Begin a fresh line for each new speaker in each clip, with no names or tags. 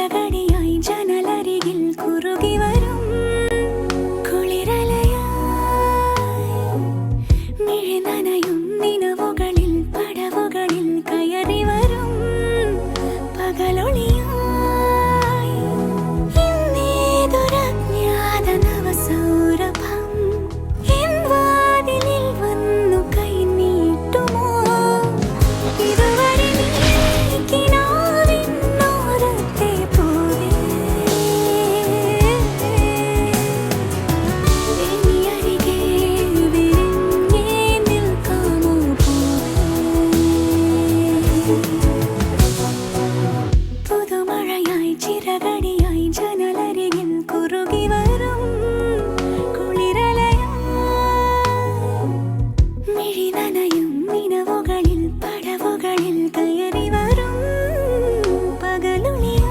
ചിറകടിയായി ജനലരികിൽ കുറുകി വരും കുളിരലയായി മിഴി നനയും നിലവുകളിൽ പടവുകളിൽ കയറി വരും പകലൊളിയായി ഇന്നേതൊരജ്ഞാത നവസൗരഭം എൻ വാതിലിൽ വന്നു കൈ നീട്ടുമോ ഇതുവരെ നീക്കിനാവിന്നോരത്തെ പോലെ ഇനി അരികെ വിരിഞ്ഞേ നിൽക്കാമോ പുതുമഴയായി ചിറകടിയായി ജനലരികിൽ കുറുകി വരും കുളിരലയായി മിഴി നനയും നിലവുകളിൽ പടവുകളിൽ കയറി വരും പകലൊളിയായി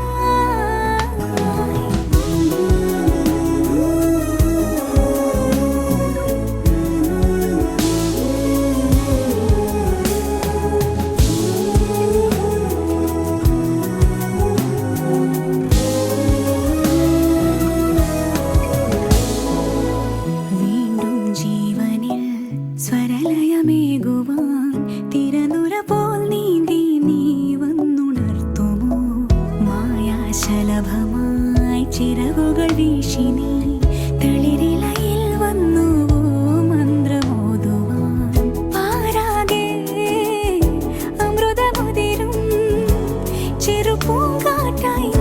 വീണ്ടും ജീവനിൽ സ്വരലയമേകുവാൻ തിരനുര പോൽ നീന്തി നീ വന്നുണർത്തുമോ മായാശലഭമായി ചിറകുകൾ വീശി നീ തളിരിലയിൽ വന്നുവോ മന്ത്രമോതുവാൻ പാരാകെ അമൃതമുതിരും ചെറുപൂങ്കാറ്റായി